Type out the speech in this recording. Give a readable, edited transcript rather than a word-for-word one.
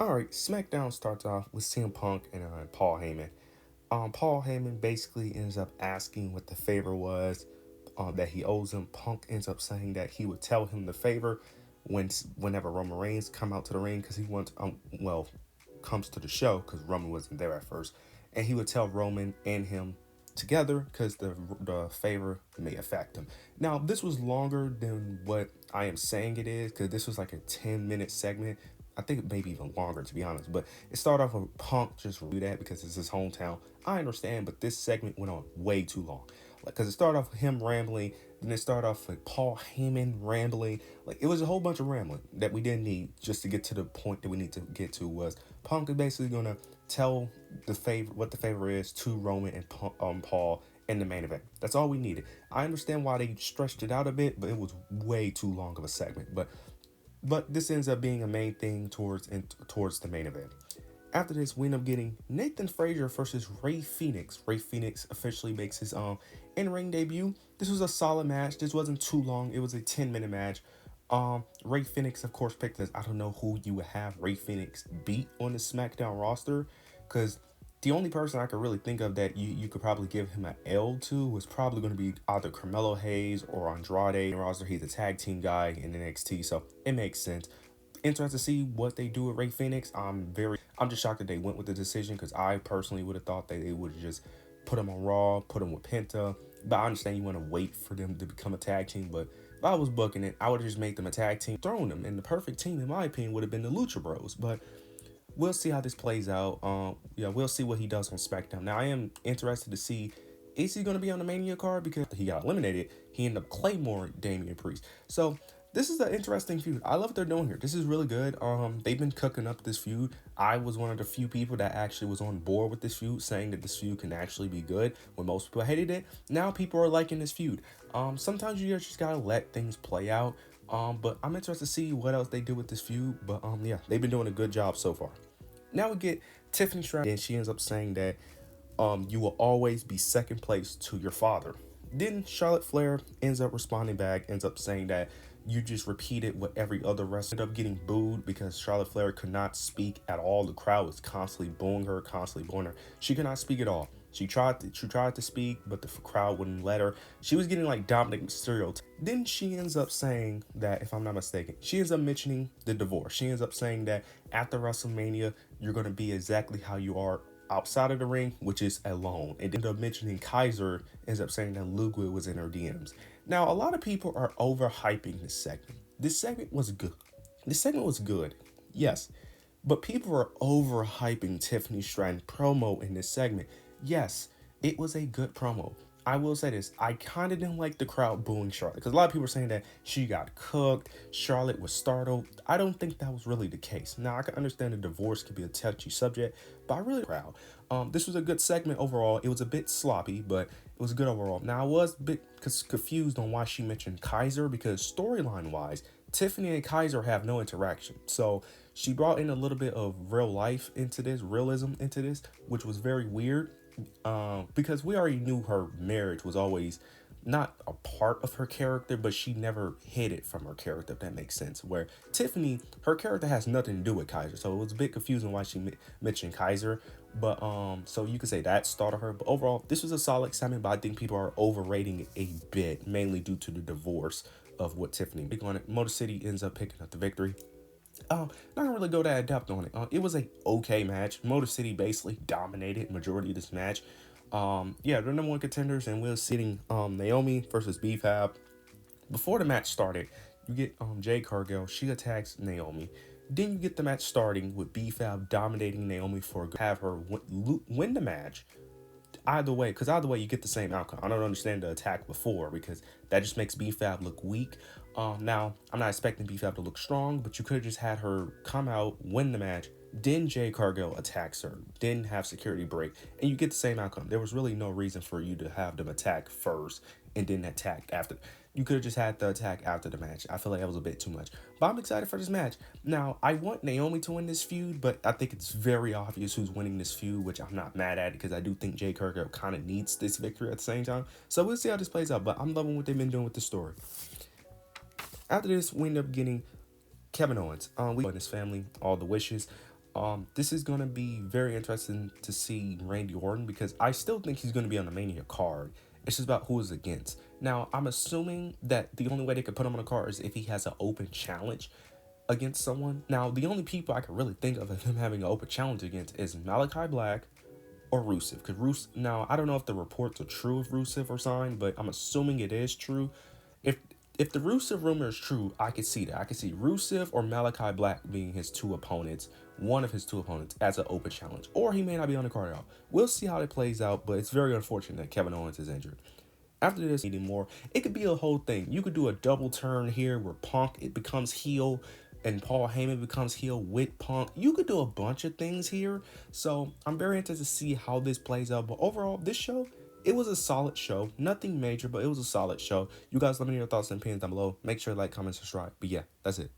All right, SmackDown starts off with CM Punk and Paul Heyman. Paul Heyman basically ends up asking what the favor was that he owes him. Punk ends up saying that he would tell him the favor whenever Roman Reigns come out to the ring because he wants comes to the show because Roman wasn't there at first, and he would tell Roman and him together because the favor may affect him. Now this was longer than what I am saying it is because this was like a 10-minute segment. I think maybe even longer to be honest, but it started off with Punk just do that because it's his hometown. I understand, but this segment went on way too long. Like, cause it started off with him rambling, then it started off with Paul Heyman rambling. Like, it was a whole bunch of rambling that we didn't need just to get to the point that we need to get to. Was Punk is basically gonna tell the favor what the favor is to Roman and Paul in the main event. That's all we needed. I understand why they stretched it out a bit, but it was way too long of a segment. But this ends up being a main thing towards the main event. After this, we end up getting Nathan Frazier versus Rey Fenix. Rey Fenix officially makes his in-ring debut. This was a solid match. This wasn't too long. It was a 10-minute match. Rey Fenix, of course, picked this. I don't know who you would have Rey Fenix beat on the SmackDown roster, because the only person I could really think of that you could probably give him an L to was probably going to be either Carmelo Hayes or Andrade. Roster, he's a tag team guy in NXT, so it makes sense. Interested to see what they do with Rey Fenix. I'm just shocked that they went with the decision because I personally would have thought that they would have just put him on Raw, put him with Penta. But I understand you want to wait for them to become a tag team. But if I was booking it, I would have just made them a tag team, thrown them. And the perfect team, in my opinion, would have been the Lucha Bros. But we'll see how this plays out. We'll see what he does on SmackDown. Now, I am interested to see, is he going to be on the Mania card? Because he got eliminated. He ended up Claymoring Damian Priest. So this is an interesting feud. I love what they're doing here. This is really good. They've been cooking up this feud. I was one of the few people that actually was on board with this feud, saying that this feud can actually be good when most people hated it. Now people are liking this feud. Sometimes you just gotta let things play out. But I'm interested to see what else they do with this feud. But yeah, they've been doing a good job so far. Now we get Tiffany Stratton, and she ends up saying that you will always be second place to your father. Then Charlotte Flair ends up responding back, ends up saying that you just repeated what every other wrestler ended up getting booed because Charlotte Flair could not speak at all. The crowd was constantly booing her. She could not speak at all. She tried to speak, but the crowd wouldn't let her. She was getting like Dominic Mysterio. Then she ends up saying that, if I'm not mistaken, she ends up mentioning the divorce. She ends up saying that after WrestleMania, you're going to be exactly how you are outside of the ring, which is alone. And ended up mentioning Kaiser, ends up saying that Ludwig was in her DMs. Now, a lot of people are overhyping this segment. This segment was good. Yes. But people are overhyping Tiffany Stratton promo in this segment. Yes, it was a good promo. I will say this, I kind of didn't like the crowd booing Charlotte because a lot of people were saying that she got cooked, Charlotte was startled. I don't think that was really the case. Now, I can understand the divorce could be a touchy subject, but I really proud. This was a good segment overall. It was a bit sloppy, but it was good overall. Now, I was a bit confused on why she mentioned Kaiser because storyline-wise, Tiffany and Kaiser have no interaction. So she brought in a little bit of realism into this, which was very weird. Because we already knew her marriage was always not a part of her character, but she never hid it from her character, if that makes sense. Where Tiffany, her character has nothing to do with Kaiser, so it was a bit confusing why she mentioned Kaiser. But so you could say that started her. But overall, this was a solid segment, but I think people are overrating it a bit, mainly due to the divorce of what Tiffany big on it. Motor City ends up picking up the victory. Not gonna really go that depth on it. It was a okay match. Motor City basically dominated majority of this match. They're number one contenders, and we're sitting Naomi versus B-Fab. Before the match started, you get Jade Cargill. She attacks Naomi. Then you get the match starting with B-Fab dominating Naomi for have her win the match. Either way you get the same outcome. I don't understand the attack before because that just makes B-Fab look weak. Now, I'm not expecting B-Fab to look strong, but you could have just had her come out, win the match, then Jade Cargill attacks her, then have security break, and you get the same outcome. There was really no reason for you to have them attack first and then attack after. You could have just had the attack after the match. I feel like that was a bit too much. But I'm excited for this match. Now, I want Naomi to win this feud, but I think it's very obvious who's winning this feud, which I'm not mad at because I do think Jade Cargill kind of needs this victory at the same time. So we'll see how this plays out, but I'm loving what they've been doing with the story. After this, we end up getting Kevin Owens. We and his family all the wishes. This is gonna be very interesting to see Randy Orton because I still think he's gonna be on the Mania card. It's just about who is against. Now, I'm assuming that the only way they could put him on the card is if he has an open challenge against someone. Now, the only people I can really think of him having an open challenge against is Malachi Black or Rusev. Because now I don't know if the reports are true of Rusev or signed, but I'm assuming it is true. If if the Rusev rumor is true, I could see that. I could see Rusev or Malachi Black being his two opponents, one of his two opponents, as an open challenge. Or he may not be on the card at all. We'll see how it plays out, but it's very unfortunate that Kevin Owens is injured. After this anymore, it could be a whole thing. You could do a double turn here where Punk it becomes heel and Paul Heyman becomes heel with Punk. You could do a bunch of things here. So I'm very interested to see how this plays out. But overall, this show, it was a solid show. Nothing major, but it was a solid show. You guys let me know your thoughts and opinions down below. Make sure to like, comment, subscribe. But yeah, that's it.